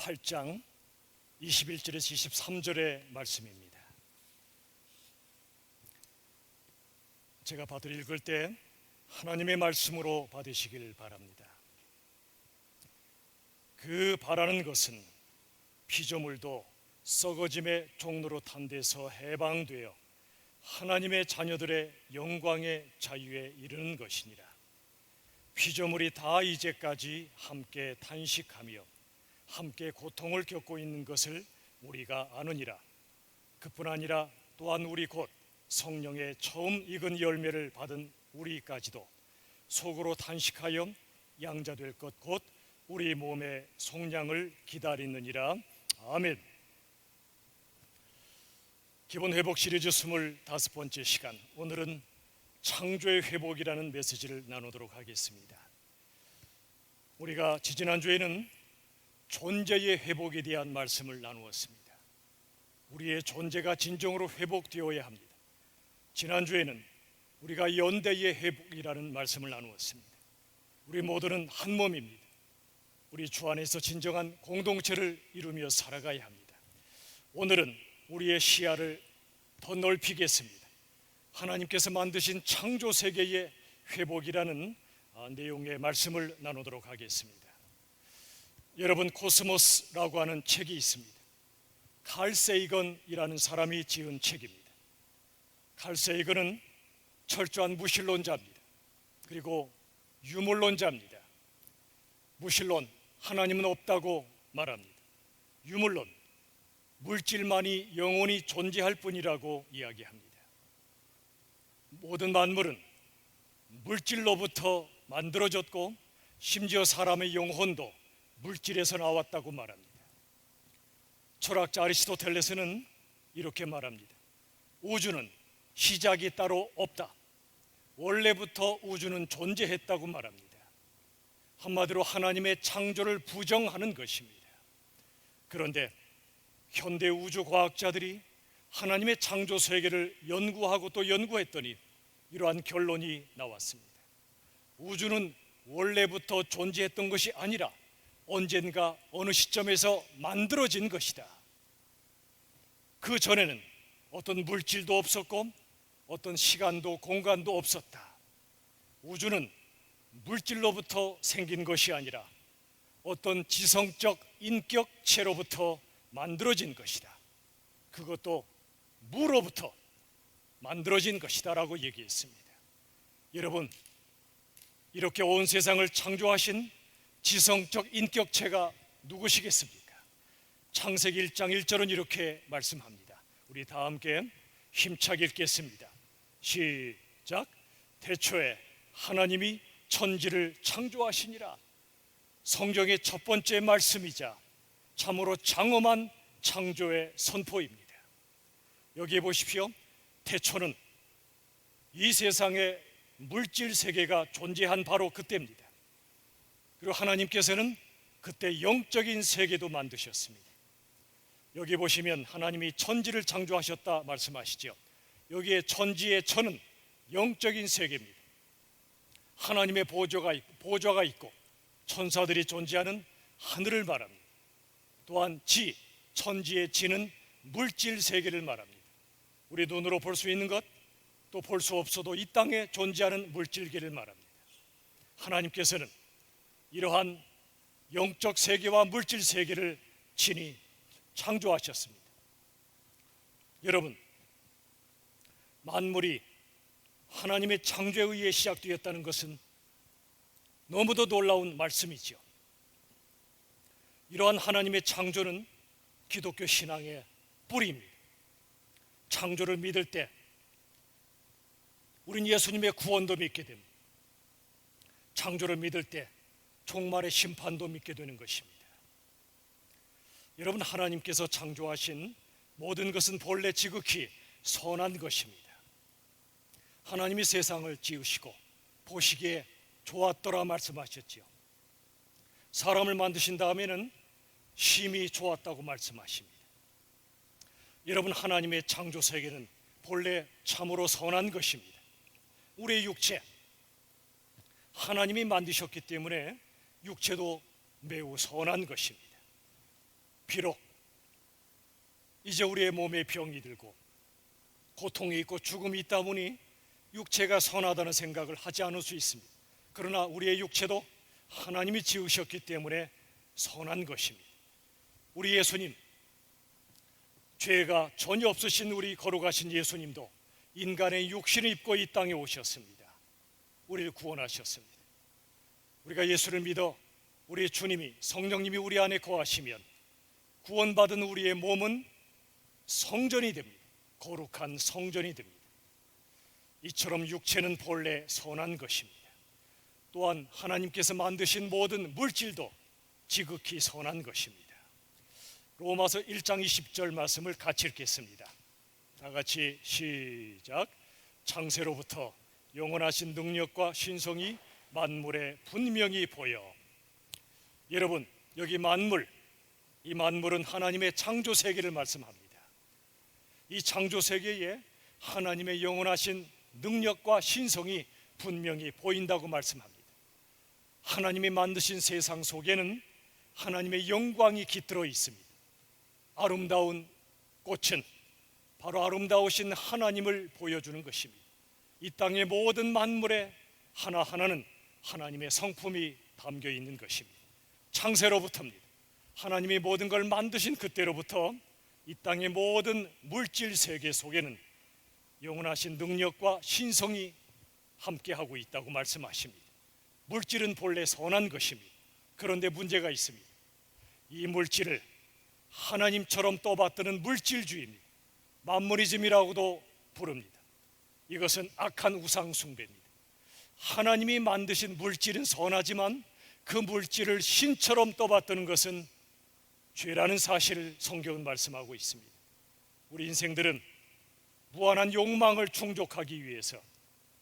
8장 21절에서 23절의 말씀입니다. 제가 받을 읽을 때 하나님의 말씀으로 받으시길 바랍니다. 그 바라는 것은 피조물도 썩어짐의 종로로 탄 데서 해방되어 하나님의 자녀들의 영광의 자유에 이르는 것이니라. 피조물이 다 이제까지 함께 탄식하며 함께 고통을 겪고 있는 것을 우리가 아느니라. 그뿐 아니라 또한 우리 곧 성령의 처음 익은 열매를 받은 우리까지도 속으로 탄식하여 양자될 것 곧 우리 몸의 속량을 기다리느니라. 아멘. 기본 회복 시리즈 25번째 시간, 오늘은 창조의 회복이라는 메시지를 나누도록 하겠습니다. 우리가 지지난주에는 존재의 회복에 대한 말씀을 나누었습니다. 우리의 존재가 진정으로 회복되어야 합니다. 지난주에는 우리가 연대의 회복이라는 말씀을 나누었습니다. 우리 모두는 한 몸입니다. 우리 주 안에서 진정한 공동체를 이루며 살아가야 합니다. 오늘은 우리의 시야를 더 넓히겠습니다. 하나님께서 만드신 창조 세계의 회복이라는 내용의 말씀을 나누도록 하겠습니다. 여러분, 코스모스라고 하는 책이 있습니다. 칼 세이건이라는 사람이 지은 책입니다. 칼 세이건은 철저한 무신론자입니다. 그리고 유물론자입니다. 무신론, 하나님은 없다고 말합니다. 유물론, 물질만이 영원히 존재할 뿐이라고 이야기합니다. 모든 만물은 물질로부터 만들어졌고 심지어 사람의 영혼도 물질에서 나왔다고 말합니다. 철학자 아리스토텔레스는 이렇게 말합니다. 우주는 시작이 따로 없다. 원래부터 우주는 존재했다고 말합니다. 한마디로 하나님의 창조를 부정하는 것입니다. 그런데 현대 우주 과학자들이 하나님의 창조 세계를 연구하고 또 연구했더니 이러한 결론이 나왔습니다. 우주는 원래부터 존재했던 것이 아니라 언젠가 어느 시점에서 만들어진 것이다. 그 전에는 어떤 물질도 없었고 어떤 시간도 공간도 없었다. 우주는 물질로부터 생긴 것이 아니라 어떤 지성적 인격체로부터 만들어진 것이다. 그것도 무로부터 만들어진 것이다 라고 얘기했습니다. 여러분, 이렇게 온 세상을 창조하신 지성적 인격체가 누구시겠습니까? 창세기 1장 1절은 이렇게 말씀합니다. 우리 다 함께 힘차게 읽겠습니다. 시작. 태초에 하나님이 천지를 창조하시니라. 성경의 첫 번째 말씀이자 참으로 장엄한 창조의 선포입니다. 여기에 보십시오. 태초는 이 세상의 물질 세계가 존재한 바로 그때입니다. 그리고 하나님께서는 그때 영적인 세계도 만드셨습니다. 여기 보시면 하나님이 천지를 창조하셨다 말씀하시죠. 여기에 천지의 천은 영적인 세계입니다. 하나님의 보좌가 있고 천사들이 존재하는 하늘을 말합니다. 또한 천지의 지는 물질 세계를 말합니다. 우리 눈으로 볼 수 있는 것, 또 볼 수 없어도 이 땅에 존재하는 물질계를 말합니다. 하나님께서는 이러한 영적 세계와 물질 세계를 친히 창조하셨습니다. 여러분, 만물이 하나님의 창조에 의해 시작되었다는 것은 너무도 놀라운 말씀이죠. 이러한 하나님의 창조는 기독교 신앙의 뿌리입니다. 창조를 믿을 때 우린 예수님의 구원도 믿게 됩니다. 창조를 믿을 때 종말의 심판도 믿게 되는 것입니다. 여러분, 하나님께서 창조하신 모든 것은 본래 지극히 선한 것입니다. 하나님이 세상을 지으시고 보시기에 좋았더라 말씀하셨지요. 사람을 만드신 다음에는 심히 좋았다고 말씀하십니다. 여러분, 하나님의 창조 세계는 본래 참으로 선한 것입니다. 우리의 육체, 하나님이 만드셨기 때문에 육체도 매우 선한 것입니다. 비록 이제 우리의 몸에 병이 들고 고통이 있고 죽음이 있다 보니 육체가 선하다는 생각을 하지 않을 수 있습니다. 그러나 우리의 육체도 하나님이 지으셨기 때문에 선한 것입니다. 우리 예수님, 죄가 전혀 없으신 우리 거룩하신 예수님도 인간의 육신을 입고 이 땅에 오셨습니다. 우리를 구원하셨습니다. 우리가 예수를 믿어 우리 주님이, 성령님이 우리 안에 거하시면 구원받은 우리의 몸은 성전이 됩니다. 거룩한 성전이 됩니다. 이처럼 육체는 본래 선한 것입니다. 또한 하나님께서 만드신 모든 물질도 지극히 선한 것입니다. 로마서 1장 20절 말씀을 같이 읽겠습니다. 다 같이 시작. 창세로부터 영원하신 능력과 신성이 만물에 분명히 보여. 여러분, 여기 만물, 이 만물은 하나님의 창조 세계를 말씀합니다. 이 창조 세계에 하나님의 영원하신 능력과 신성이 분명히 보인다고 말씀합니다. 하나님이 만드신 세상 속에는 하나님의 영광이 깃들어 있습니다. 아름다운 꽃은 바로 아름다우신 하나님을 보여주는 것입니다. 이 땅의 모든 만물에 하나하나는 하나님의 성품이 담겨 있는 것입니다. 창세로부터입니다. 하나님이 모든 걸 만드신 그때로부터 이 땅의 모든 물질 세계 속에는 영원하신 능력과 신성이 함께하고 있다고 말씀하십니다. 물질은 본래 선한 것입니다. 그런데 문제가 있습니다. 이 물질을 하나님처럼 떠받드는 물질주의입니다. 만모니즘이라고도 부릅니다. 이것은 악한 우상 숭배입니다. 하나님이 만드신 물질은 선하지만 그 물질을 신처럼 떠받드는 것은 죄라는 사실을 성경은 말씀하고 있습니다. 우리 인생들은 무한한 욕망을 충족하기 위해서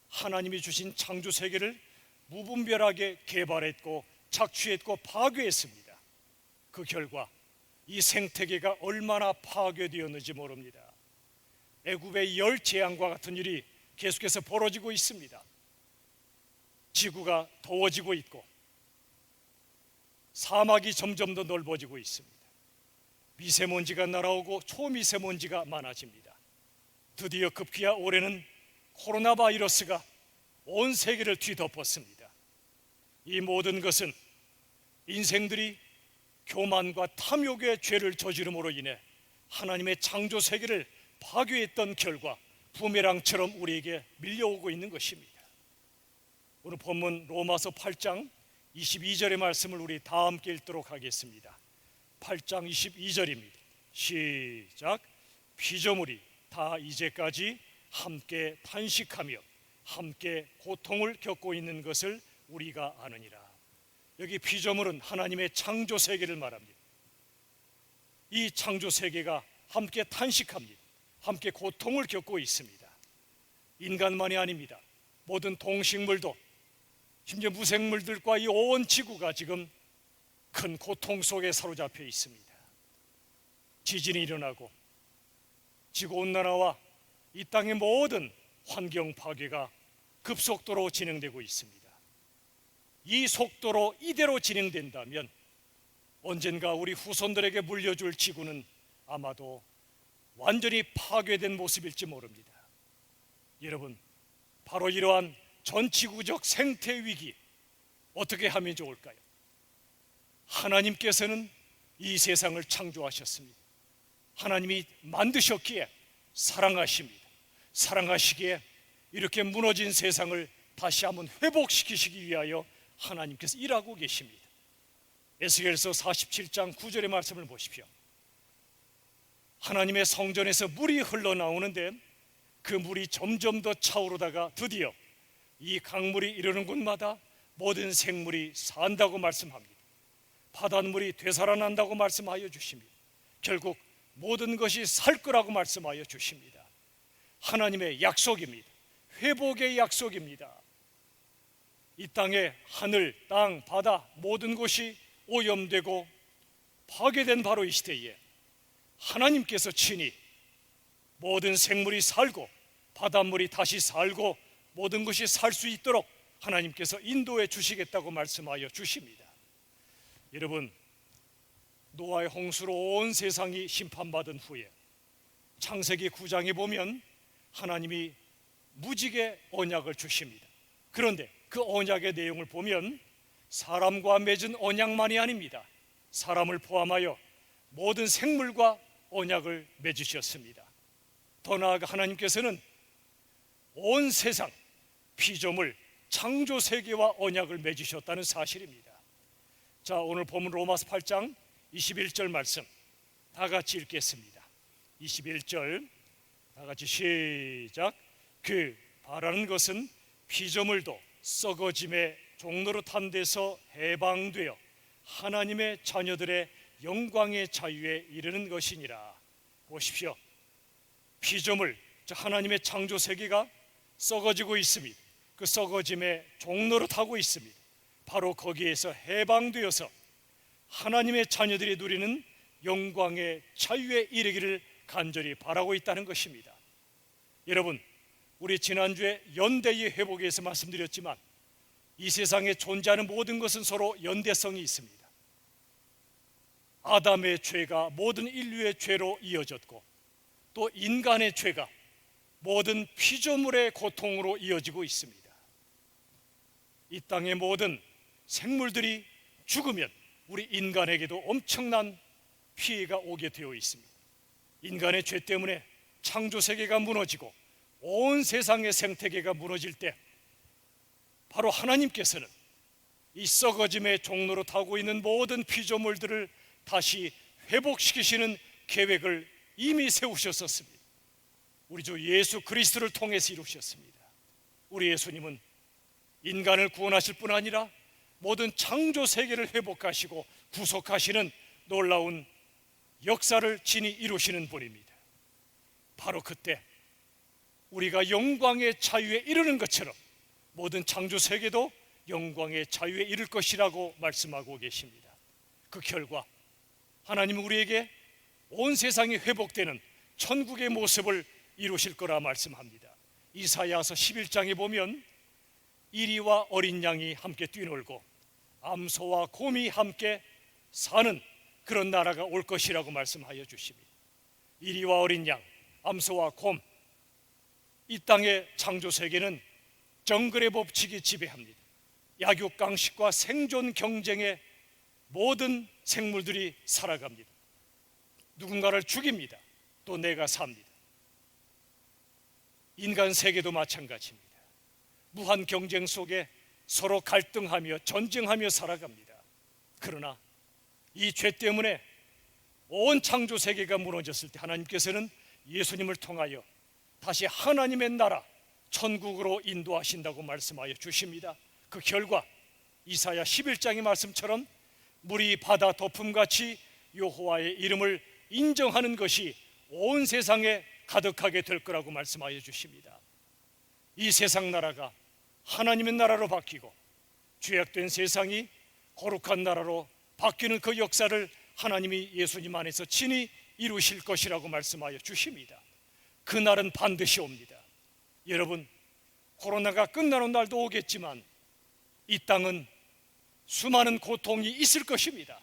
하나님이 주신 창조 세계를 무분별하게 개발했고 착취했고 파괴했습니다. 그 결과 이 생태계가 얼마나 파괴되었는지 모릅니다. 애굽의 열 재앙과 같은 일이 계속해서 벌어지고 있습니다. 지구가 더워지고 있고 사막이 점점 더 넓어지고 있습니다. 미세먼지가 날아오고 초미세먼지가 많아집니다. 드디어 급기야 올해는 코로나 바이러스가 온 세계를 뒤덮었습니다. 이 모든 것은 인생들이 교만과 탐욕의 죄를 저지름으로 인해 하나님의 창조 세계를 파괴했던 결과 부메랑처럼 우리에게 밀려오고 있는 것입니다. 오늘 본문 로마서 8장 22절의 말씀을 우리 다 함께 읽도록 하겠습니다. 8장 22절입니다. 시작. 피조물이 다 이제까지 함께 탄식하며 함께 고통을 겪고 있는 것을 우리가 아느니라. 여기 피조물은 하나님의 창조 세계를 말합니다. 이 창조 세계가 함께 탄식합니다. 함께 고통을 겪고 있습니다. 인간만이 아닙니다. 모든 동식물도 심지어 무생물들과 이 온 지구가 지금 큰 고통 속에 사로잡혀 있습니다. 지진이 일어나고 지구온난화와 이 땅의 모든 환경 파괴가 급속도로 진행되고 있습니다. 이 속도로 이대로 진행된다면 언젠가 우리 후손들에게 물려줄 지구는 아마도 완전히 파괴된 모습일지 모릅니다. 여러분, 바로 이러한 전지구적 생태 위기 어떻게 하면 좋을까요? 하나님께서는 이 세상을 창조하셨습니다. 하나님이 만드셨기에 사랑하십니다. 사랑하시기에 이렇게 무너진 세상을 다시 한번 회복시키시기 위하여 하나님께서 일하고 계십니다. 에스겔서 47장 9절의 말씀을 보십시오. 하나님의 성전에서 물이 흘러나오는데 그 물이 점점 더 차오르다가 드디어 이 강물이 이르는 곳마다 모든 생물이 산다고 말씀합니다. 바닷물이 되살아난다고 말씀하여 주십니다. 결국 모든 것이 살 거라고 말씀하여 주십니다. 하나님의 약속입니다. 회복의 약속입니다. 이 땅의 하늘, 땅, 바다 모든 것이 오염되고 파괴된 바로 이 시대에 하나님께서 친히 모든 생물이 살고 바닷물이 다시 살고 모든 것이 살 수 있도록 하나님께서 인도해 주시겠다고 말씀하여 주십니다. 여러분, 노아의 홍수로 온 세상이 심판받은 후에 창세기 9장에 보면 하나님이 무지개 언약을 주십니다. 그런데 그 언약의 내용을 보면 사람과 맺은 언약만이 아닙니다. 사람을 포함하여 모든 생물과 언약을 맺으셨습니다. 더 나아가 하나님께서는 온 세상 피조물 창조 세계와 언약을 맺으셨다는 사실입니다. 자, 오늘 본문 로마서 8장 21절 말씀 다 같이 읽겠습니다. 21절 다 같이 시작. 그 바라는 것은 피조물도 썩어짐의 종로로 탄 데서 해방되어 하나님의 자녀들의 영광의 자유에 이르는 것이니라. 보십시오. 피조물, 즉 하나님의 창조 세계가 썩어지고 있습니다. 그 썩어짐의 종로로 타고 있습니다. 바로 거기에서 해방되어서 하나님의 자녀들이 누리는 영광의 자유에 이르기를 간절히 바라고 있다는 것입니다. 여러분, 우리 지난주에 연대의 회복에서 말씀드렸지만 이 세상에 존재하는 모든 것은 서로 연대성이 있습니다. 아담의 죄가 모든 인류의 죄로 이어졌고 또 인간의 죄가 모든 피조물의 고통으로 이어지고 있습니다. 이 땅의 모든 생물들이 죽으면 우리 인간에게도 엄청난 피해가 오게 되어 있습니다. 인간의 죄 때문에 창조 세계가 무너지고 온 세상의 생태계가 무너질 때 바로 하나님께서는 이 썩어짐의 종로로 타고 있는 모든 피조물들을 다시 회복시키시는 계획을 이미 세우셨었습니다. 우리 주 예수 그리스도를 통해서 이루셨습니다. 우리 예수님은 인간을 구원하실 뿐 아니라 모든 창조 세계를 회복하시고 구속하시는 놀라운 역사를 친히 이루시는 분입니다. 바로 그때 우리가 영광의 자유에 이르는 것처럼 모든 창조 세계도 영광의 자유에 이를 것이라고 말씀하고 계십니다. 그 결과 하나님은 우리에게 온 세상이 회복되는 천국의 모습을 이루실 거라 말씀합니다. 이사야서 11장에 보면 이리와 어린 양이 함께 뛰놀고 암소와 곰이 함께 사는 그런 나라가 올 것이라고 말씀하여 주십니다. 이리와 어린 양, 암소와 곰, 이 땅의 창조 세계는 정글의 법칙이 지배합니다. 약육강식과 생존 경쟁에 모든 생물들이 살아갑니다. 누군가를 죽입니다. 또 내가 삽니다. 인간 세계도 마찬가지입니다. 무한 경쟁 속에 서로 갈등하며 전쟁하며 살아갑니다. 그러나 이 죄 때문에 온 창조 세계가 무너졌을 때 하나님께서는 예수님을 통하여 다시 하나님의 나라 천국으로 인도하신다고 말씀하여 주십니다. 그 결과 이사야 11장의 말씀처럼 물이 바다 덮음같이 여호와의 이름을 인정하는 것이 온 세상에 가득하게 될 거라고 말씀하여 주십니다. 이 세상 나라가 하나님의 나라로 바뀌고 죄악된 세상이 거룩한 나라로 바뀌는 그 역사를 하나님이 예수님 안에서 친히 이루실 것이라고 말씀하여 주십니다. 그날은 반드시 옵니다. 여러분, 코로나가 끝나는 날도 오겠지만 이 땅은 수많은 고통이 있을 것입니다.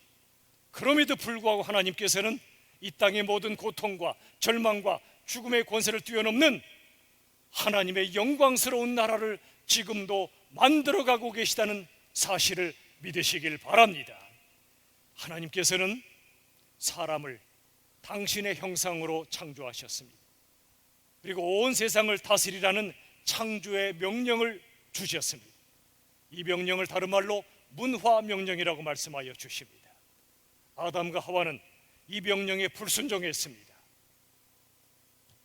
그럼에도 불구하고 하나님께서는 이 땅의 모든 고통과 절망과 죽음의 권세를 뛰어넘는 하나님의 영광스러운 나라를 지금도 만들어가고 계시다는 사실을 믿으시길 바랍니다. 하나님께서는 사람을 당신의 형상으로 창조하셨습니다. 그리고 온 세상을 다스리라는 창조의 명령을 주셨습니다. 이 명령을 다른 말로 문화명령이라고 말씀하여 주십니다. 아담과 하와는 이 명령에 불순종했습니다.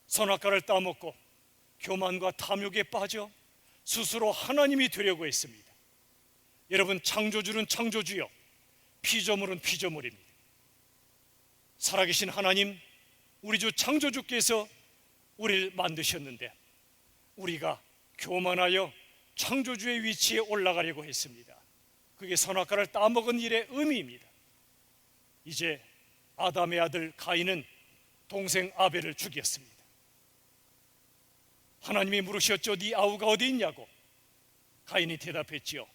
선악과를 따먹고 교만과 탐욕에 빠져 스스로 하나님이 되려고 했습니다. 여러분, 창조주는 창조주요, 피조물은 피조물입니다. 살아계신 하나님, 우리 주 창조주께서 우리를 만드셨는데 우리가 교만하여 창조주의 위치에 올라가려고 했습니다. 그게 선악과를 따먹은 일의 의미입니다. 이제 아담의 아들 가인은 동생 아벨을 죽였습니다. 하나님이 물으셨죠. 네 아우가 어디 있냐고. 가인이 대답했지요.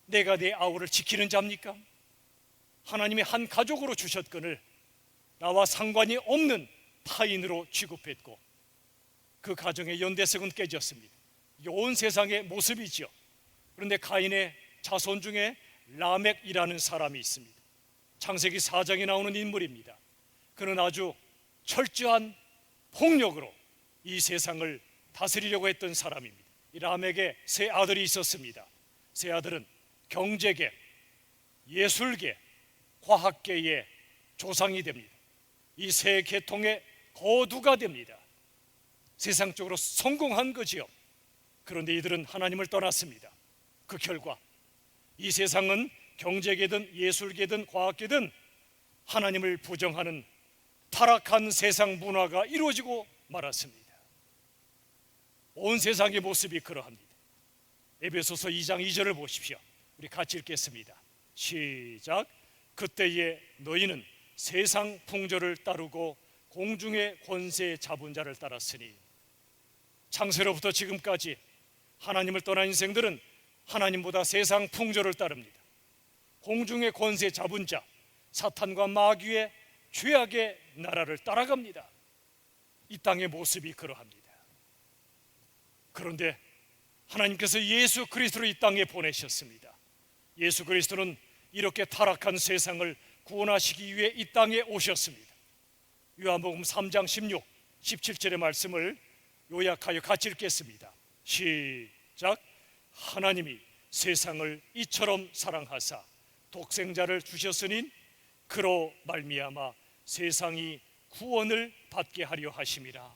내가 내 아우를 지키는 자입니까? 하나님이 한 가족으로 주셨거늘 나와 상관이 없는 타인으로 취급했고 그 가정의 연대성은 깨졌습니다. 이게 온 세상의 모습이지요. 그런데 가인의 자손 중에 라멕이라는 사람이 있습니다. 창세기 4장에 나오는 인물입니다. 그는 아주 철저한 폭력으로 이 세상을 다스리려고 했던 사람입니다. 이 라멕에 세 아들이 있었습니다. 세 아들은 경제계, 예술계, 과학계의 조상이 됩니다. 이 세 계통의 거두가 됩니다. 세상적으로 성공한 거지요. 그런데 이들은 하나님을 떠났습니다. 그 결과 이 세상은 경제계든 예술계든 과학계든 하나님을 부정하는 타락한 세상 문화가 이루어지고 말았습니다. 온 세상의 모습이 그러합니다. 에베소서 2장 2절을 보십시오. 우리 같이 읽겠습니다. 시작. 그때에 너희는 세상 풍조를 따르고 공중의 권세 잡은 자를 따랐으니. 창세로부터 지금까지 하나님을 떠난 인생들은 하나님보다 세상 풍조를 따릅니다. 공중의 권세 잡은 자, 사탄과 마귀의 죄악의 나라를 따라갑니다. 이 땅의 모습이 그러합니다. 그런데 하나님께서 예수 그리스도를 이 땅에 보내셨습니다. 예수 그리스도는 이렇게 타락한 세상을 구원하시기 위해 이 땅에 오셨습니다. 요한복음 3장 16, 17절의 말씀을 요약하여 같이 읽겠습니다. 시작. 하나님이 세상을 이처럼 사랑하사 독생자를 주셨으니 그로 말미암아 세상이 구원을 받게 하려 하심이라.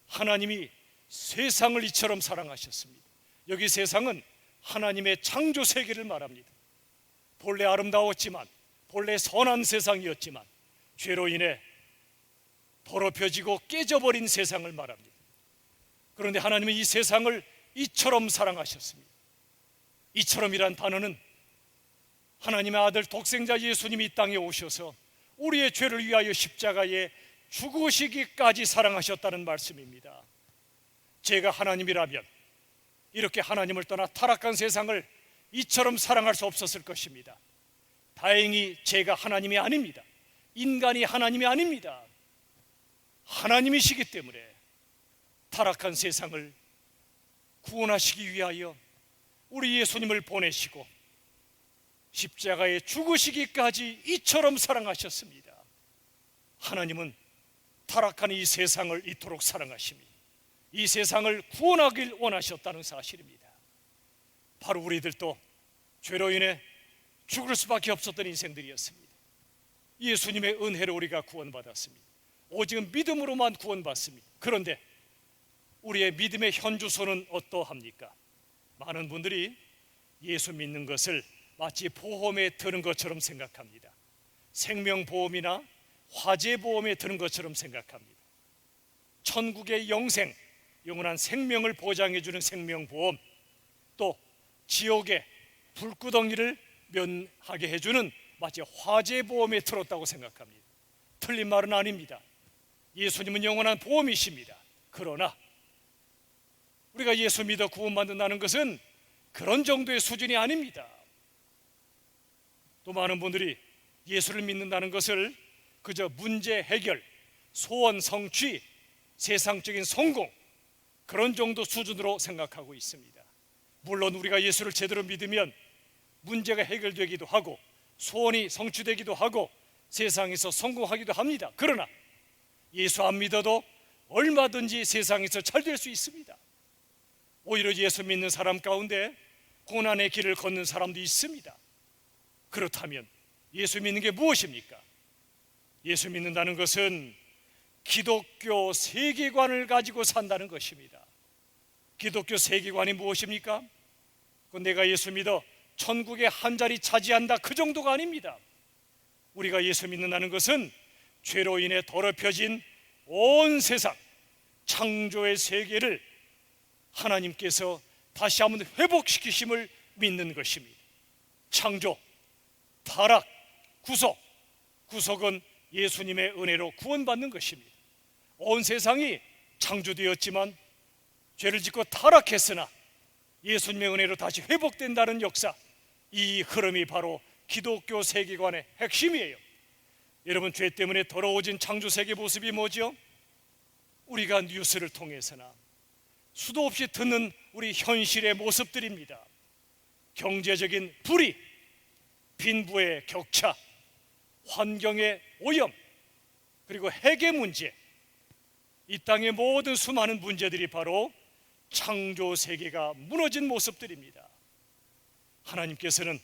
하나님이 세상을 이처럼 사랑하셨습니다. 여기 세상은 하나님의 창조 세계를 말합니다. 본래 아름다웠지만, 본래 선한 세상이었지만 죄로 인해 더럽혀지고 깨져버린 세상을 말합니다. 그런데 하나님은 이 세상을 이처럼 사랑하셨습니다. 이처럼이란 단어는 하나님의 아들 독생자 예수님이 이 땅에 오셔서 우리의 죄를 위하여 십자가에 죽으시기까지 사랑하셨다는 말씀입니다. 제가 하나님이라면 이렇게 하나님을 떠나 타락한 세상을 이처럼 사랑할 수 없었을 것입니다. 다행히 제가 하나님이 아닙니다. 인간이 하나님이 아닙니다. 하나님이시기 때문에 타락한 세상을 구원하시기 위하여 우리 예수님을 보내시고 십자가에 죽으시기까지 이처럼 사랑하셨습니다. 하나님은 타락한 이 세상을 이토록 사랑하십니다. 이 세상을 구원하길 원하셨다는 사실입니다. 바로 우리들도 죄로 인해 죽을 수밖에 없었던 인생들이었습니다. 예수님의 은혜로 우리가 구원받았습니다. 오직 믿음으로만 구원받습니다. 그런데 우리의 믿음의 현주소는 어떠합니까? 많은 분들이 예수 믿는 것을 마치 보험에 드는 것처럼 생각합니다. 생명보험이나 화재보험에 드는 것처럼 생각합니다. 천국의 영생, 영원한 생명을 보장해주는 생명보험, 또 지옥의 불구덩이를 면하게 해주는 마치 화재보험에 들었다고 생각합니다. 틀린 말은 아닙니다. 예수님은 영원한 보험이십니다. 그러나 우리가 예수 믿어 구원받는다는 것은 그런 정도의 수준이 아닙니다. 또 많은 분들이 예수를 믿는다는 것을 그저 문제 해결, 소원 성취, 세상적인 성공, 그런 정도 수준으로 생각하고 있습니다. 물론 우리가 예수를 제대로 믿으면 문제가 해결되기도 하고 소원이 성취되기도 하고 세상에서 성공하기도 합니다. 그러나 예수 안 믿어도 얼마든지 세상에서 잘 될 수 있습니다. 오히려 예수 믿는 사람 가운데 고난의 길을 걷는 사람도 있습니다. 그렇다면 예수 믿는 게 무엇입니까? 예수 믿는다는 것은 기독교 세계관을 가지고 산다는 것입니다. 기독교 세계관이 무엇입니까? 그건 내가 예수 믿어 천국의 한 자리 차지한다, 그 정도가 아닙니다. 우리가 예수 믿는다는 것은 죄로 인해 더럽혀진 온 세상, 창조의 세계를 하나님께서 다시 한번 회복시키심을 믿는 것입니다. 창조, 타락, 구속, 구속은 예수님의 은혜로 구원받는 것입니다. 온 세상이 창조되었지만 죄를 짓고 타락했으나 예수님의 은혜로 다시 회복된다는 역사, 이 흐름이 바로 기독교 세계관의 핵심이에요. 여러분, 죄 때문에 더러워진 창조세계 모습이 뭐죠? 우리가 뉴스를 통해서나 수도 없이 듣는 우리 현실의 모습들입니다. 경제적인 불의, 빈부의 격차, 환경의 오염, 그리고 핵의 문제, 이 땅의 모든 수많은 문제들이 바로 창조 세계가 무너진 모습들입니다. 하나님께서는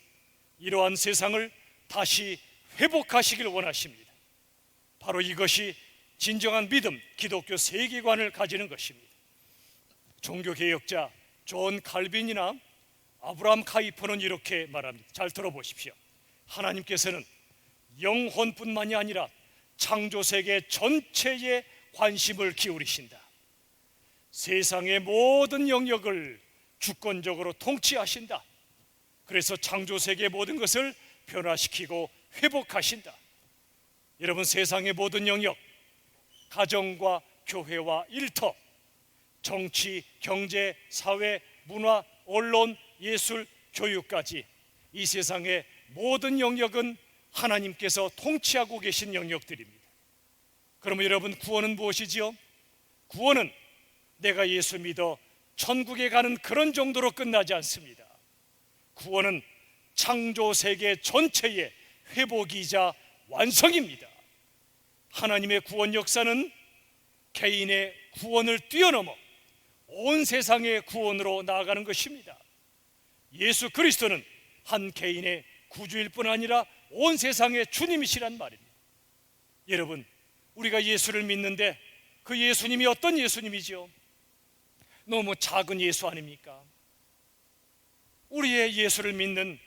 이러한 세상을 다시 회복하시길 원하십니다. 바로 이것이 진정한 믿음, 기독교 세계관을 가지는 것입니다. 종교개혁자 존 칼빈이나 아브라함 카이퍼는 이렇게 말합니다. 잘 들어보십시오. 하나님께서는 영혼뿐만이 아니라 창조세계 전체에 관심을 기울이신다. 세상의 모든 영역을 주권적으로 통치하신다. 그래서 창조세계의 모든 것을 변화시키고 회복하신다. 여러분, 세상의 모든 영역, 가정과 교회와 일터, 정치, 경제, 사회, 문화, 언론, 예술, 교육까지 이 세상의 모든 영역은 하나님께서 통치하고 계신 영역들입니다. 그러면 여러분, 구원은 무엇이지요? 구원은 내가 예수 믿어 천국에 가는 그런 정도로 끝나지 않습니다. 구원은 창조 세계 전체의 회복이자 완성입니다. 하나님의 구원 역사는 개인의 구원을 뛰어넘어 온 세상의 구원으로 나아가는 것입니다. 예수 그리스도는 한 개인의 구주일 뿐 아니라 온 세상의 주님이시란 말입니다. 여러분, 우리가 예수를 믿는데 그 예수님이 어떤 예수님이죠? 너무 작은 예수 아닙니까? 우리의 예수를 믿는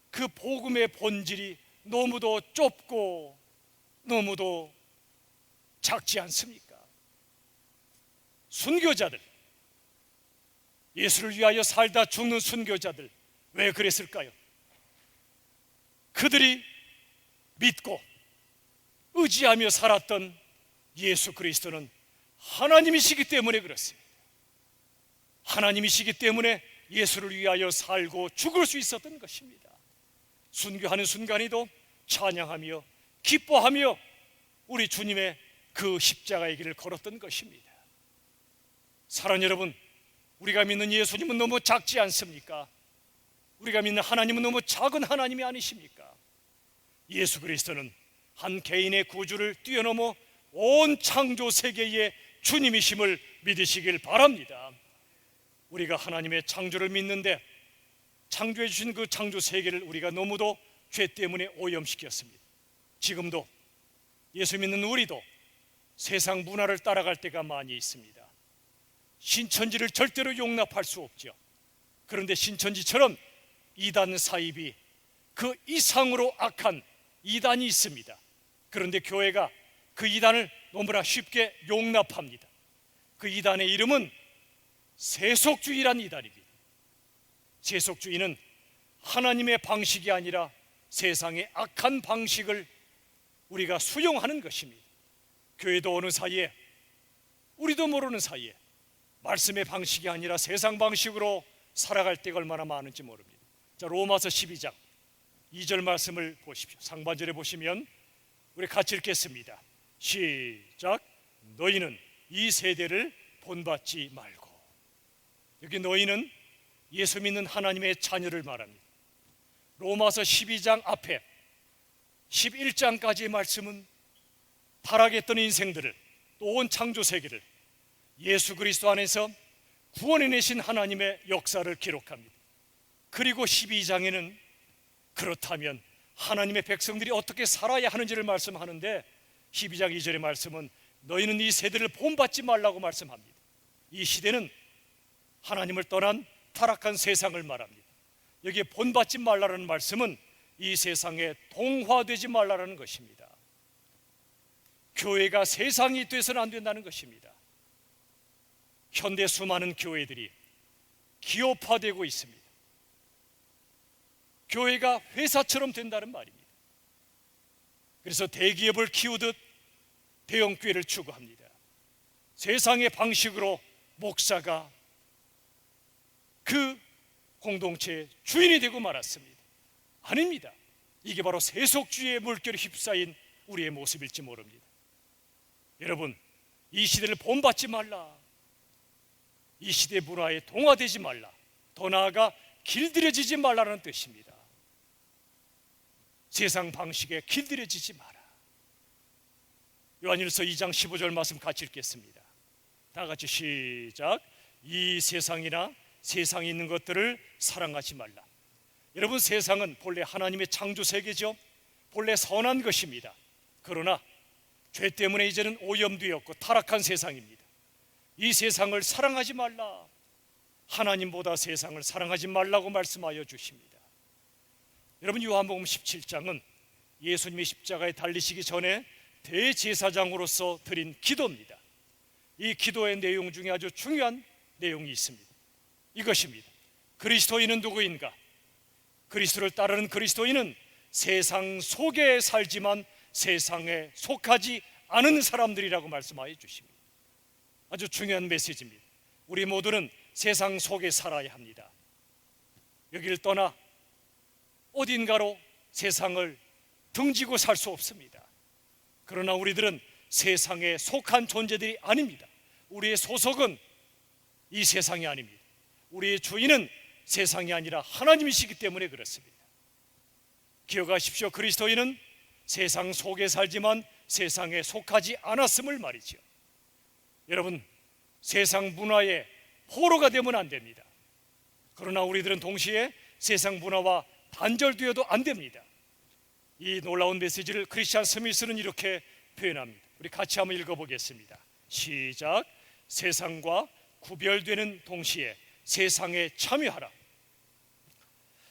그 복음의 본질이 너무도 좁고 너무도 작지 않습니까? 순교자들, 예수를 위하여 살다 죽는 순교자들, 왜 그랬을까요? 그들이 믿고 의지하며 살았던 예수 그리스도는 하나님이시기 때문에 그렇습니다. 하나님이시기 때문에 예수를 위하여 살고 죽을 수 있었던 것입니다. 순교하는 순간에도 찬양하며 기뻐하며 우리 주님의 그 십자가의 길을 걸었던 것입니다. 사랑하는 여러분, 우리가 믿는 예수님은 너무 작지 않습니까? 우리가 믿는 하나님은 너무 작은 하나님이 아니십니까? 예수 그리스도는 한 개인의 구주를 뛰어넘어 온 창조 세계의 주님이심을 믿으시길 바랍니다. 우리가 하나님의 창조를 믿는데 창조해 주신 그 창조 세계를 우리가 너무도 죄 때문에 오염시켰습니다. 지금도 예수 믿는 우리도 세상 문화를 따라갈 때가 많이 있습니다. 신천지를 절대로 용납할 수 없죠. 그런데 신천지처럼 이단 사입이 그 이상으로 악한 이단이 있습니다. 그런데 교회가 그 이단을 너무나 쉽게 용납합니다. 그 이단의 이름은 세속주의란 이단입니다. 세속주의는 하나님의 방식이 아니라 세상의 악한 방식을 우리가 수용하는 것입니다. 교회도 어느 사이에, 우리도 모르는 사이에 말씀의 방식이 아니라 세상 방식으로 살아갈 때가 얼마나 많은지 모릅니다. 자, 로마서 12장 2절 말씀을 보십시오. 상반절에 보시면 우리 같이 읽겠습니다. 시작. 너희는 이 세대를 본받지 말고. 여기 너희는 예수 믿는 하나님의 자녀를 말합니다. 로마서 12장 앞에 11장까지의 말씀은 타락했던 인생들을, 또 온 창조 세계를 예수 그리스도 안에서 구원해내신 하나님의 역사를 기록합니다. 그리고 12장에는 그렇다면 하나님의 백성들이 어떻게 살아야 하는지를 말씀하는데 12장 2절의 말씀은 너희는 이 세대를 본받지 말라고 말씀합니다. 이 시대는 하나님을 떠난 타락한 세상을 말합니다. 여기에 본받지 말라는 말씀은 이 세상에 동화되지 말라는 것입니다. 교회가 세상이 돼서는 안 된다는 것입니다. 현대 수많은 교회들이 기업화되고 있습니다. 교회가 회사처럼 된다는 말입니다. 그래서 대기업을 키우듯 대형교회를 추구합니다. 세상의 방식으로 목사가 그 공동체의 주인이 되고 말았습니다. 아닙니다. 이게 바로 세속주의의 물결에 휩싸인 우리의 모습일지 모릅니다. 여러분, 이 시대를 본받지 말라, 이 시대 문화에 동화되지 말라, 더 나아가 길들여지지 말라는 뜻입니다. 세상 방식에 길들여지지 마라. 요한일서 2장 15절 말씀 같이 읽겠습니다. 다 같이 시작. 이 세상이나 세상에 있는 것들을 사랑하지 말라. 여러분, 세상은 본래 하나님의 창조 세계죠. 본래 선한 것입니다. 그러나 죄 때문에 이제는 오염되었고 타락한 세상입니다. 이 세상을 사랑하지 말라, 하나님보다 세상을 사랑하지 말라고 말씀하여 주십니다. 여러분, 요한복음 17장은 예수님이 십자가에 달리시기 전에 대제사장으로서 드린 기도입니다. 이 기도의 내용 중에 아주 중요한 내용이 있습니다. 이것입니다. 그리스도인은 누구인가? 그리스도를 따르는 그리스도인은 세상 속에 살지만 세상에 속하지 않은 사람들이라고 말씀하여 주십니다. 아주 중요한 메시지입니다. 우리 모두는 세상 속에 살아야 합니다. 여기를 떠나 어딘가로 세상을 등지고 살 수 없습니다. 그러나 우리들은 세상에 속한 존재들이 아닙니다. 우리의 소속은 이 세상이 아닙니다. 우리의 주인은 세상이 아니라 하나님이시기 때문에 그렇습니다. 기억하십시오. 그리스도인은 세상 속에 살지만 세상에 속하지 않았음을 말이죠. 여러분, 세상 문화의 포로가 되면 안 됩니다. 그러나 우리들은 동시에 세상 문화와 단절되어도 안 됩니다. 이 놀라운 메시지를 크리스찬 스미스는 이렇게 표현합니다. 우리 같이 한번 읽어보겠습니다. 시작. 세상과 구별되는 동시에 세상에 참여하라.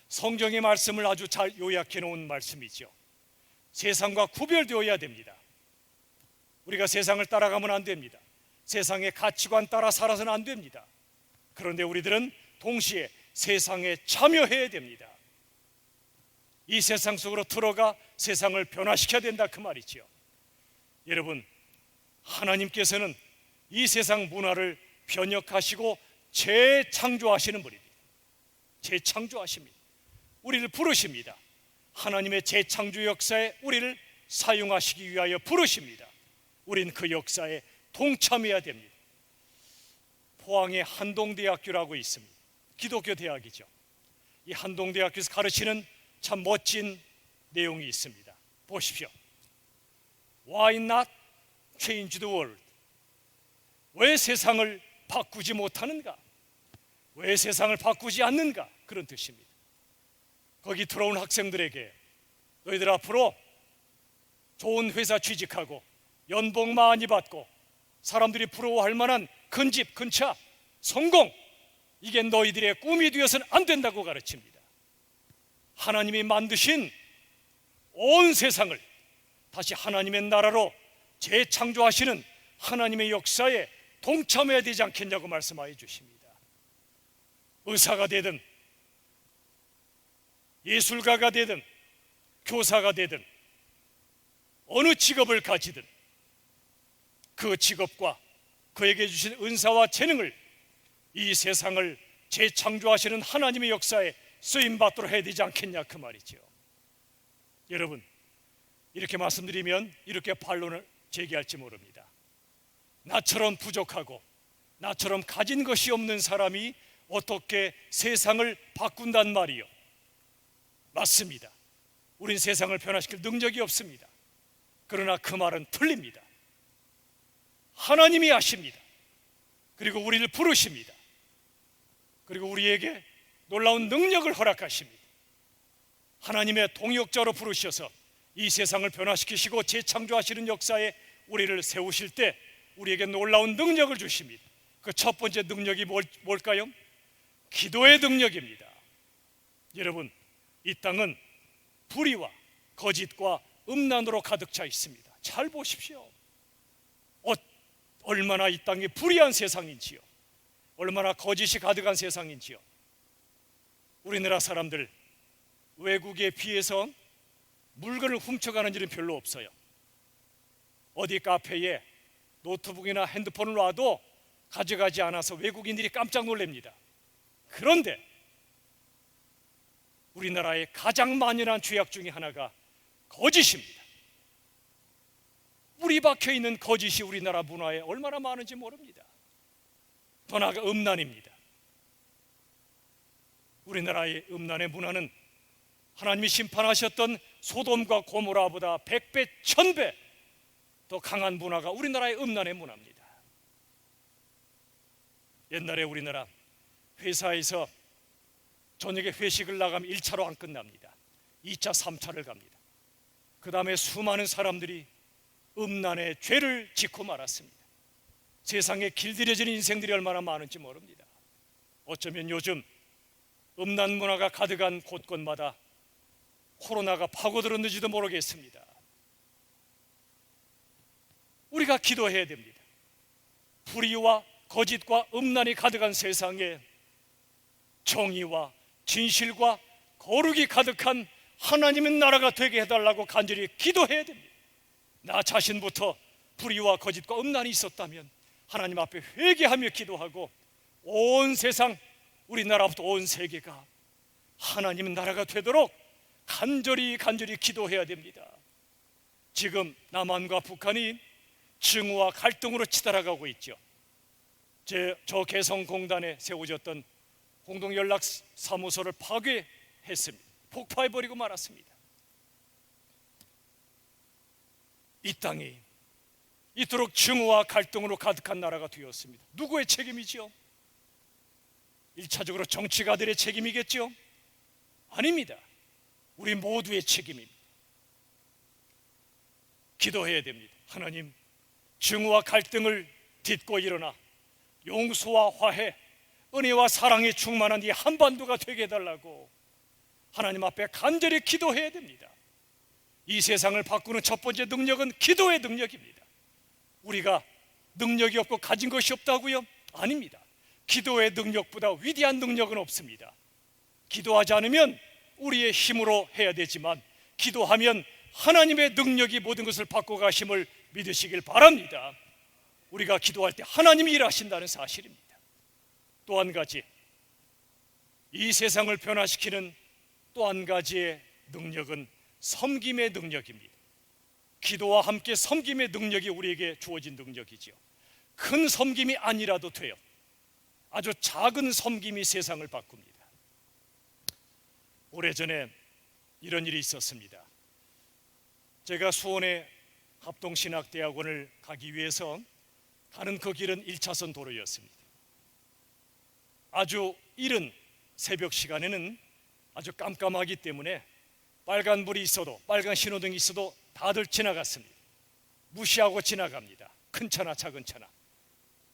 성경의 말씀을 아주 잘 요약해 놓은 말씀이죠. 세상과 구별되어야 됩니다. 우리가 세상을 따라가면 안 됩니다. 세상의 가치관 따라 살아서는 안 됩니다. 그런데 우리들은 동시에 세상에 참여해야 됩니다. 이 세상 속으로 들어가 세상을 변화시켜야 된다, 그 말이죠. 여러분, 하나님께서는 이 세상 문화를 변혁하시고 재창조하시는 분입니다. 재창조하십니다. 우리를 부르십니다. 하나님의 재창조 역사에 우리를 사용하시기 위하여 부르십니다. 우린 그 역사에 동참해야 됩니다. 포항에 한동대학교라고 있습니다. 기독교 대학이죠. 이 한동대학교에서 가르치는 참 멋진 내용이 있습니다. 보십시오. Why not change the world? 왜 세상을 바꾸지 못하는가? 왜 세상을 바꾸지 않는가? 그런 뜻입니다. 거기 들어온 학생들에게 너희들 앞으로 좋은 회사 취직하고 연봉 많이 받고 사람들이 부러워할 만한 큰 집, 큰 차, 성공, 이게 너희들의 꿈이 되어서는 안 된다고 가르칩니다. 하나님이 만드신 온 세상을 다시 하나님의 나라로 재창조하시는 하나님의 역사에 동참해야 되지 않겠냐고 말씀하여 주십니다. 의사가 되든 예술가가 되든 교사가 되든 어느 직업을 가지든 그 직업과 그에게 주신 은사와 재능을 이 세상을 재창조하시는 하나님의 역사에 쓰임받도록 해야 되지 않겠냐, 그 말이죠. 여러분, 이렇게 말씀드리면 이렇게 반론을 제기할지 모릅니다. 나처럼 부족하고 나처럼 가진 것이 없는 사람이 어떻게 세상을 바꾼단 말이요? 맞습니다. 우린 세상을 변화시킬 능력이 없습니다. 그러나 그 말은 틀립니다. 하나님이 아십니다. 그리고 우리를 부르십니다. 그리고 우리에게 놀라운 능력을 허락하십니다. 하나님의 동역자로 부르셔서 이 세상을 변화시키시고 재창조하시는 역사에 우리를 세우실 때 우리에게 놀라운 능력을 주십니다. 그 첫 번째 능력이 뭘까요? 기도의 능력입니다. 여러분, 이 땅은 불의와 거짓과 음란으로 가득 차 있습니다. 잘 보십시오. 얼마나 이 땅이 불의한 세상인지요, 얼마나 거짓이 가득한 세상인지요. 우리나라 사람들 외국에 비해서 물건을 훔쳐가는 일은 별로 없어요. 어디 카페에 노트북이나 핸드폰을 놔도 가져가지 않아서 외국인들이 깜짝 놀랍니다. 그런데 우리나라의 가장 만연한 죄악 중에 하나가 거짓입니다. 뿌리 박혀 있는 거짓이 우리나라 문화에 얼마나 많은지 모릅니다. 더 나아가 음란입니다. 우리나라의 음란의 문화는 하나님이 심판하셨던 소돔과 고모라보다 100배, 1000배 더 강한 문화가 우리나라의 음란의 문화입니다. 옛날에 우리나라 회사에서 저녁에 회식을 나가면 1차로 안 끝납니다. 2차, 3차를 갑니다. 그 다음에 수많은 사람들이 음란의 죄를 짓고 말았습니다. 세상에 길들여진 인생들이 얼마나 많은지 모릅니다. 어쩌면 요즘 음란 문화가 가득한 곳곳마다 코로나가 파고들었는지도 모르겠습니다. 우리가 기도해야 됩니다. 불의와 거짓과 음란이 가득한 세상에 정의와 진실과 거룩이 가득한 하나님의 나라가 되게 해달라고 간절히 기도해야 됩니다. 나 자신부터 불의와 거짓과 음란이 있었다면 하나님 앞에 회개하며 기도하고 온 세상, 우리나라부터 온 세계가 하나님의 나라가 되도록 간절히 기도해야 됩니다. 지금 남한과 북한이 증오와 갈등으로 치달아가고 있죠. 저 개성공단에 세워졌던 공동연락사무소를 파괴했습니다. 폭파해버리고 말았습니다. 이 땅이 이토록 증오와 갈등으로 가득한 나라가 되었습니다. 누구의 책임이죠? 1차적으로 정치가들의 책임이겠죠? 아닙니다. 우리 모두의 책임입니다. 기도해야 됩니다. 하나님, 증오와 갈등을 딛고 일어나 용서와 화해, 은혜와 사랑에 충만한 이 한반도가 되게 해달라고 하나님 앞에 간절히 기도해야 됩니다. 이 세상을 바꾸는 첫 번째 능력은 기도의 능력입니다. 우리가 능력이 없고 가진 것이 없다고요? 아닙니다. 기도의 능력보다 위대한 능력은 없습니다. 기도하지 않으면 우리의 힘으로 해야 되지만 기도하면 하나님의 능력이 모든 것을 바꿔가심을 믿으시길 바랍니다. 우리가 기도할 때 하나님이 일하신다는 사실입니다. 또 한 가지, 이 세상을 변화시키는 또 한 가지의 능력은 섬김의 능력입니다. 기도와 함께 섬김의 능력이 우리에게 주어진 능력이죠. 큰 섬김이 아니라도 돼요. 아주 작은 섬김이 세상을 바꿉니다. 오래전에 이런 일이 있었습니다. 제가 수원의 합동신학대학원을 가기 위해서 가는 그 길은 1차선 도로였습니다. 아주 이른 새벽 시간에는 아주 깜깜하기 때문에 빨간불이 있어도, 빨간 신호등이 있어도 다들 지나갔습니다. 무시하고 지나갑니다. 큰 차나 작은 차나.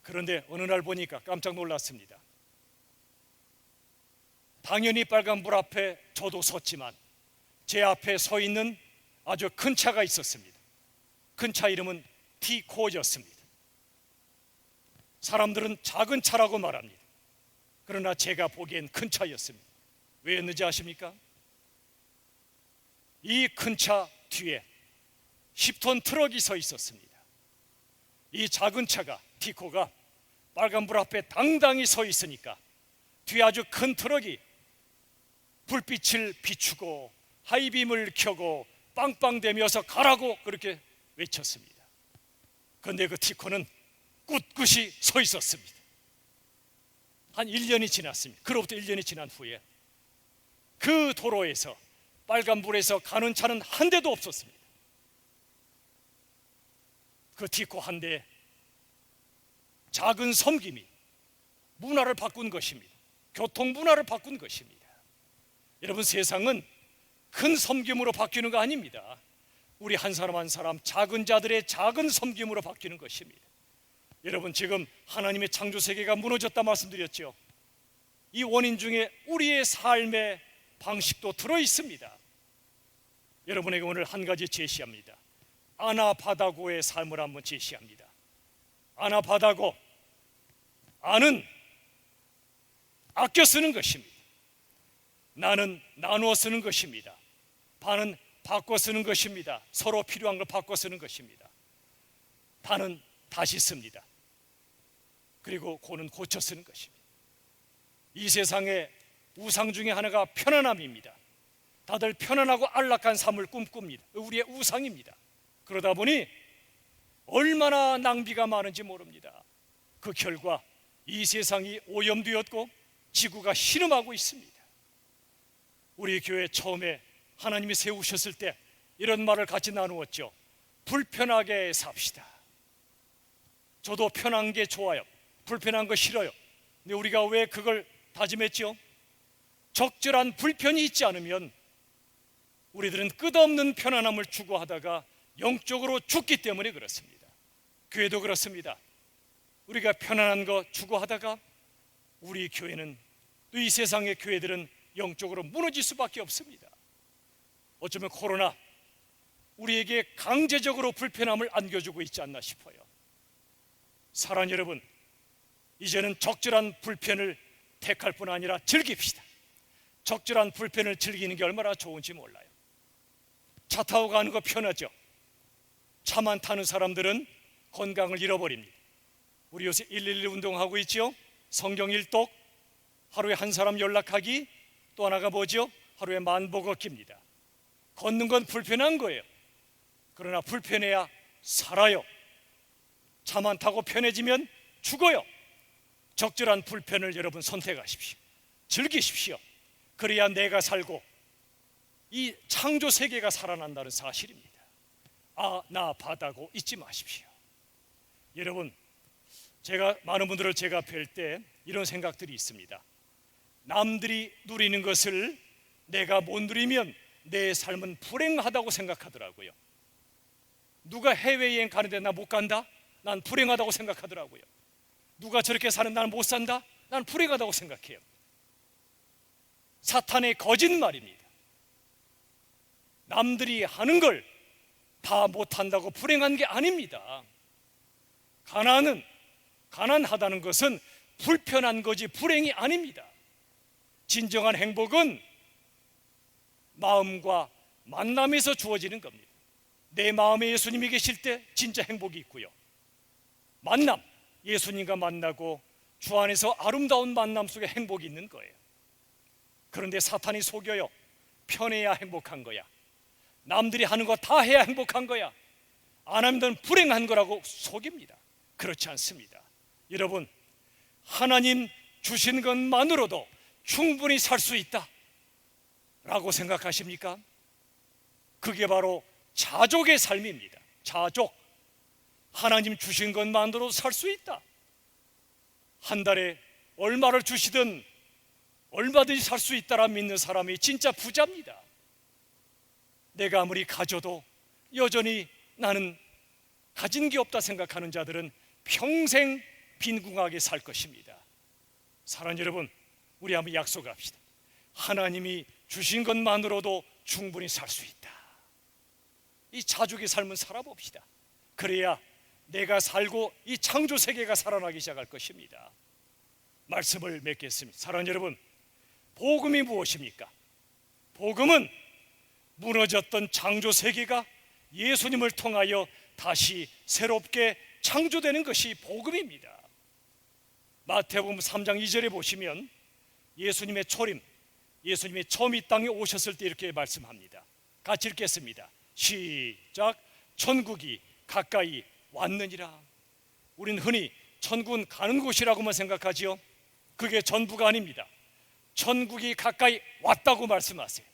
그런데 어느 날 보니까 깜짝 놀랐습니다. 당연히 빨간불 앞에 저도 섰지만 제 앞에 서 있는 아주 큰 차가 있었습니다. 큰 차 이름은 T코였습니다. 사람들은 작은 차라고 말합니다. 그러나 제가 보기엔 큰 차였습니다. 왜였는지 아십니까? 이 큰 차 뒤에 10톤 트럭이 서 있었습니다. 이 작은 차가, T코가 빨간불 앞에 당당히 서 있으니까 뒤에 아주 큰 트럭이 불빛을 비추고 하이빔을 켜고 빵빵대면서 가라고 그렇게 외쳤습니다. 그런데 그 T코는 꿋꿋이 서 있었습니다. 한 1년이 지났습니다. 그로부터 1년이 지난 후에 그 도로에서 빨간불에서 가는 차는 한 대도 없었습니다. 그 T코 한 대에 작은 섬김이 문화를 바꾼 것입니다. 교통 문화를 바꾼 것입니다. 여러분, 세상은 큰 섬김으로 바뀌는 거 아닙니다. 우리 한 사람 한 사람 작은 자들의 작은 섬김으로 바뀌는 것입니다. 여러분, 지금 하나님의 창조 세계가 무너졌다 말씀드렸죠. 이 원인 중에 우리의 삶의 방식도 들어 있습니다. 여러분에게 오늘 한 가지 제시합니다. 아나바다고의 삶을 한번 제시합니다. 아나바다고, 아는 아껴 쓰는 것입니다. 나는 나누어 쓰는 것입니다. 바는 바꿔 쓰는 것입니다. 서로 필요한 걸 바꿔 쓰는 것입니다. 다는 다시 씁니다. 그리고 고는 고쳐 쓰는 것입니다. 이 세상의 우상 중에 하나가 편안함입니다. 다들 편안하고 안락한 삶을 꿈꿉니다. 우리의 우상입니다. 그러다 보니 얼마나 낭비가 많은지 모릅니다. 그 결과 이 세상이 오염되었고 지구가 신음하고 있습니다. 우리 교회 처음에 하나님이 세우셨을 때 이런 말을 같이 나누었죠. 불편하게 삽시다. 저도 편한 게 좋아요. 불편한 거 싫어요. 근데 우리가 왜 그걸 다짐했죠? 적절한 불편이 있지 않으면 우리들은 끝없는 편안함을 추구하다가 영적으로 죽기 때문에 그렇습니다. 교회도 그렇습니다. 우리가 편안한 거 추구하다가 우리 교회는 또 이 세상의 교회들은 영적으로 무너질 수밖에 없습니다. 어쩌면 코로나 우리에게 강제적으로 불편함을 안겨주고 있지 않나 싶어요. 사랑하는 여러분, 이제는 적절한 불편을 택할 뿐 아니라 즐깁시다. 적절한 불편을 즐기는 게 얼마나 좋은지 몰라요. 차 타고 가는 거 편하죠. 차만 타는 사람들은 건강을 잃어버립니다. 우리 요새 111 운동하고 있죠. 성경 일독, 하루에 한 사람 연락하기, 또 하나가 뭐죠? 하루에 만보 걷기입니다. 걷는 건 불편한 거예요. 그러나 불편해야 살아요. 차만 타고 편해지면 죽어요. 적절한 불편을 여러분 선택하십시오. 즐기십시오. 그래야 내가 살고 이 창조 세계가 살아난다는 사실입니다. 아, 나 바다고 잊지 마십시오. 여러분, 제가 많은 분들을 제가 뵐 때 이런 생각들이 있습니다. 남들이 누리는 것을 내가 못 누리면 내 삶은 불행하다고 생각하더라고요. 누가 해외여행 가는데 나 못 간다? 난 불행하다고 생각하더라고요. 누가 저렇게 사는 나는 못 산다? 난 불행하다고 생각해요. 사탄의 거짓말입니다. 남들이 하는 걸 다 못한다고 불행한 게 아닙니다. 가난하다는 것은 불편한 거지 불행이 아닙니다. 진정한 행복은 마음과 만남에서 주어지는 겁니다. 내 마음에 예수님이 계실 때 진짜 행복이 있고요. 만남, 예수님과 만나고 주 안에서 아름다운 만남 속에 행복이 있는 거예요. 그런데 사탄이 속여요. 편해야 행복한 거야. 남들이 하는 거 다 해야 행복한 거야. 안 하면 넌 불행한 거라고 속입니다. 그렇지 않습니다. 여러분, 하나님 주신 것만으로도 충분히 살 수 있다 라고 생각하십니까? 그게 바로 자족의 삶입니다. 자족. 하나님 주신 것만으로도 살 수 있다. 한 달에 얼마를 주시든 얼마든지 살 수 있다라 믿는 사람이 진짜 부자입니다. 내가 아무리 가져도 여전히 나는 가진 게 없다 생각하는 자들은 평생 빈궁하게 살 것입니다. 사랑하는 여러분, 우리 한번 약속합시다. 하나님이 주신 것만으로도 충분히 살 수 있다. 이 자족의 삶은 살아봅시다. 그래야 내가 살고 이 창조 세계가 살아나기 시작할 것입니다. 말씀을 맺겠습니다. 사랑하는 여러분, 복음이 무엇입니까? 복음은 무너졌던 창조 세계가 예수님을 통하여 다시 새롭게 창조되는 것이 복음입니다. 마태복음 3장 2절에 보시면 예수님의 초림, 예수님이 처음 이 땅에 오셨을 때 이렇게 말씀합니다. 같이 읽겠습니다. 시작. 천국이 가까이 왔느니라. 우리는 흔히 천국은 가는 곳이라고만 생각하지요. 그게 전부가 아닙니다. 천국이 가까이 왔다고 말씀하세요.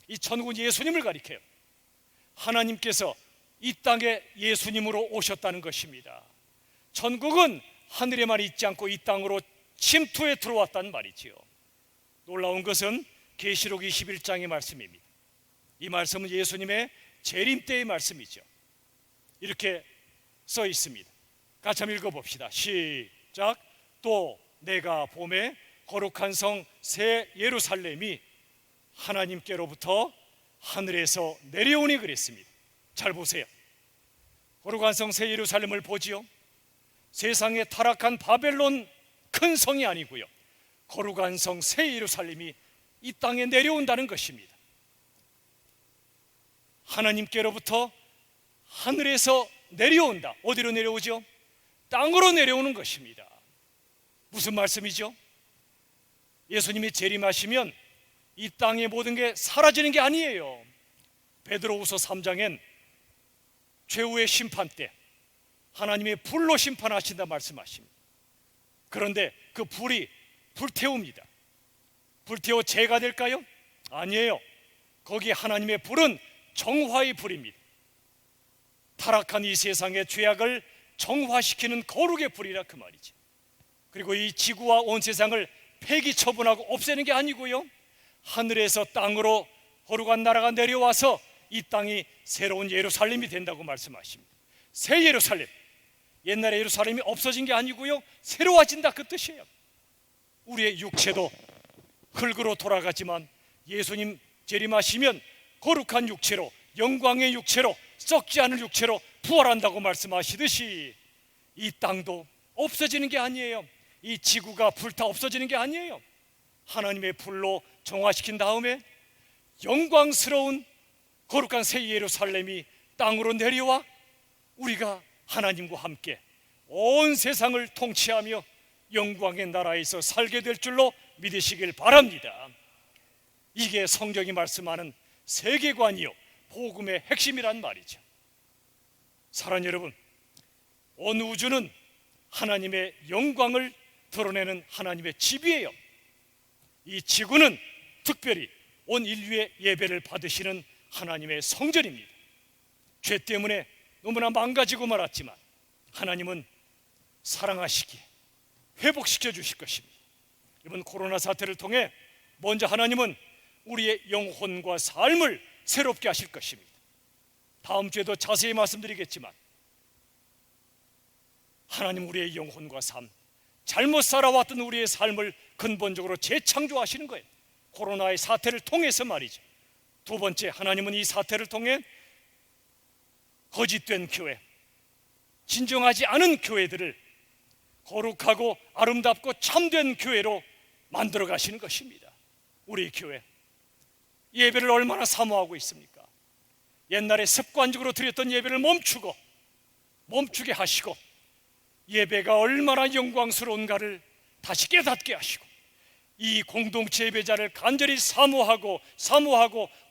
이 천국은 예수님을 가리켜요. 하나님께서 이 땅에 예수님으로 오셨다는 것입니다. 천국은 하늘에만 있지 않고 이 땅으로 침투해 들어왔다는 말이지요. 놀라운 것은 계시록 21장의 말씀입니다. 이 말씀은 예수님의 재림 때의 말씀이죠. 이렇게 써 있습니다. 같이 한번 읽어봅시다. 시작. 또 내가 봄에 거룩한 성 새 예루살렘이 하나님께로부터 하늘에서 내려오니 그랬습니다. 잘 보세요. 거룩한 성 새 예루살렘을 보지요. 세상에 타락한 바벨론 큰 성이 아니고요, 거룩한 성 새 예루살렘이 이 땅에 내려온다는 것입니다. 하나님께로부터 하늘에서 내려온다. 어디로 내려오죠? 땅으로 내려오는 것입니다. 무슨 말씀이죠? 예수님이 재림하시면 이 땅의 모든 게 사라지는 게 아니에요. 베드로후서 3장엔 최후의 심판 때 하나님의 불로 심판하신다 말씀하십니다. 그런데 그 불이 불태웁니다. 불태워 재가 될까요? 아니에요. 거기 하나님의 불은 정화의 불입니다. 타락한 이 세상의 죄악을 정화시키는 거룩의 불이라 그 말이죠. 그리고 이 지구와 온 세상을 폐기 처분하고 없애는 게 아니고요, 하늘에서 땅으로 거룩한 나라가 내려와서 이 땅이 새로운 예루살렘이 된다고 말씀하십니다. 새 예루살렘, 옛날에 예루살렘이 없어진 게 아니고요, 새로워진다 그 뜻이에요. 우리의 육체도 흙으로 돌아가지만 예수님 재림하시면 거룩한 육체로, 영광의 육체로, 썩지 않을 육체로 부활한다고 말씀하시듯이 이 땅도 없어지는 게 아니에요. 이 지구가 불타 없어지는 게 아니에요. 하나님의 불로 정화시킨 다음에 영광스러운 거룩한 새 예루살렘이 땅으로 내려와 우리가 하나님과 함께 온 세상을 통치하며 영광의 나라에서 살게 될 줄로 믿으시길 바랍니다. 이게 성경이 말씀하는 세계관이요, 복음의 핵심이란 말이죠. 사랑하는 여러분, 온 우주는 하나님의 영광을 드러내는 하나님의 집이에요. 이 지구는 특별히 온 인류의 예배를 받으시는 하나님의 성전입니다. 죄 때문에 너무나 망가지고 말았지만 하나님은 사랑하시기에 회복시켜 주실 것입니다. 이번 코로나 사태를 통해 먼저 하나님은 우리의 영혼과 삶을 새롭게 하실 것입니다. 다음 주에도 자세히 말씀드리겠지만 하나님 우리의 영혼과 삶, 잘못 살아왔던 우리의 삶을 근본적으로 재창조하시는 거예요. 코로나의 사태를 통해서 말이죠. 두 번째, 하나님은 이 사태를 통해 거짓된 교회, 진정하지 않은 교회들을 거룩하고 아름답고 참된 교회로 만들어 가시는 것입니다. 우리 교회 예배를 얼마나 사모하고 있습니까? 옛날에 습관적으로 드렸던 예배를 멈추게 하시고 예배가 얼마나 영광스러운가를 다시 깨닫게 하시고 이 공동체 예배자를 간절히 사모하고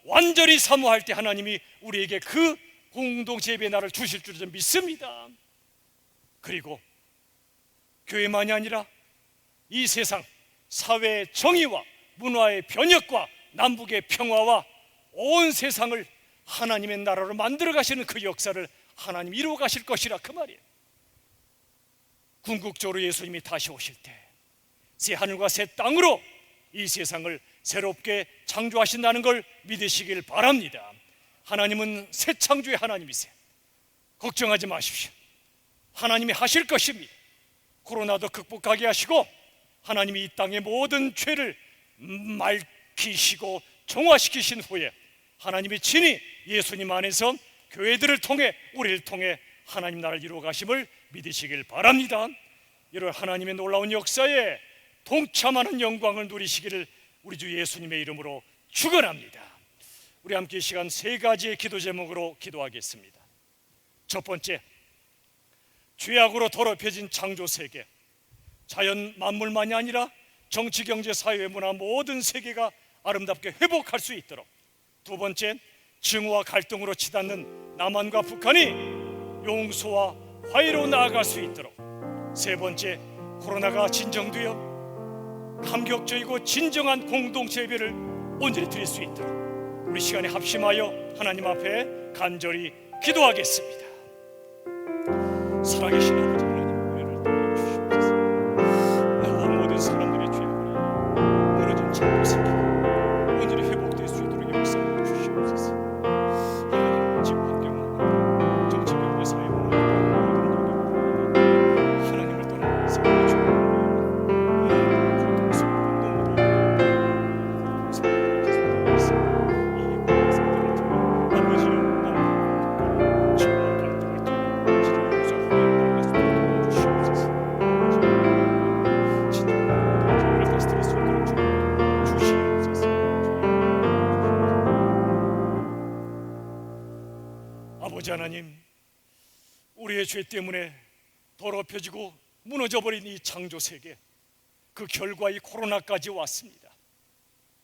완전히 사모할 때 하나님이 우리에게 그 공동체 예배 날을 주실 줄 좀 믿습니다. 그리고 교회만이 아니라 이 세상 사회의 정의와 문화의 변혁과 남북의 평화와 온 세상을 하나님의 나라로 만들어 가시는 그 역사를 하나님 이루어 가실 것이라 그 말이에요. 궁극적으로 예수님이 다시 오실 때 새 하늘과 새 땅으로 이 세상을 새롭게 창조하신다는 걸 믿으시길 바랍니다. 하나님은 새 창조의 하나님이세요. 걱정하지 마십시오. 하나님이 하실 것입니다. 코로나도 극복하게 하시고 하나님이 이 땅의 모든 죄를 맑히시고 정화시키신 후에 하나님이 친히 예수님 안에서 교회들을 통해 우리를 통해 하나님 나라를 이루어 가심을 믿으시길 바랍니다. 이런 하나님의 놀라운 역사에 동참하는 영광을 누리시기를 우리 주 예수님의 이름으로 축원합니다. 우리 함께 이 시간 세 가지의 기도 제목으로 기도하겠습니다. 첫 번째, 죄악으로 더럽혀진 창조 세계, 자연 만물만이 아니라 정치, 경제, 사회, 문화 모든 세계가 아름답게 회복할 수 있도록. 두 번째, 증오와 갈등으로 치닫는 남한과 북한이 용서와 화해로 나아갈 수 있도록. 세 번째, 코로나가 진정되어 감격적이고 진정한 공동체 예배를 온전히 드릴 수 있도록 우리 시간에 합심하여 하나님 앞에 간절히 기도하겠습니다. 살아계신 아버지 하나님, 은혜를 더하여 주시옵소서. 나와 모든 사람들의 죄악을 무너진 창조 세계가 온전히 회복될 수 있도록 역사하여 주시옵소서. 하나님, 지구 환경, 정치, 경제, 사회, 문화 모든 영역을 하나님을 떠난 세상의 죄악을 아버지 하나님, 우리의 죄 때문에 더럽혀지고 무너져버린 이 창조 세계, 그 결과 이 코로나까지 왔습니다.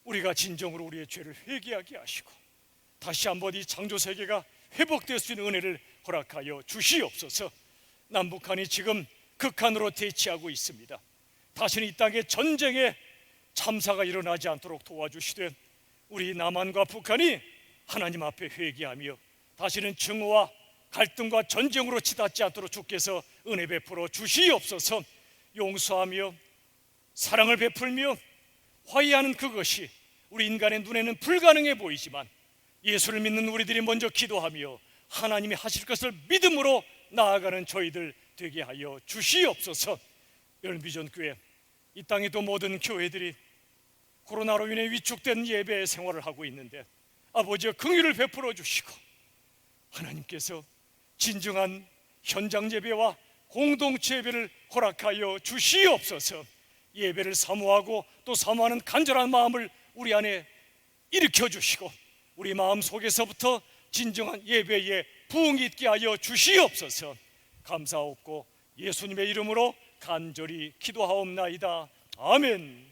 우리가 진정으로 우리의 죄를 회개하게 하시고 다시 한번 이 창조세계가 회복될 수 있는 은혜를 허락하여 주시옵소서. 남북한이 지금 극한으로 대치하고 있습니다. 다시는 이 땅에 전쟁의 참사가 일어나지 않도록 도와주시되 우리 남한과 북한이 하나님 앞에 회개하며 다시는 증오와 갈등과 전쟁으로 치닫지 않도록 주께서 은혜 베풀어 주시옵소서. 용서하며 사랑을 베풀며 화해하는 그것이 우리 인간의 눈에는 불가능해 보이지만 예수를 믿는 우리들이 먼저 기도하며 하나님이 하실 것을 믿음으로 나아가는 저희들 되게 하여 주시옵소서. 열비전교회 이 땅에도 모든 교회들이 코로나로 인해 위축된 예배 생활을 하고 있는데 아버지여 긍휼을 베풀어 주시고 하나님께서 진정한 현장 예배와 공동체 예배를 허락하여 주시옵소서. 예배를 사모하고 또 사모하는 간절한 마음을 우리 안에 일으켜 주시고 우리 마음 속에서부터 진정한 예배에 부흥이 있게 하여 주시옵소서. 감사하옵고 예수님의 이름으로 간절히 기도하옵나이다. 아멘.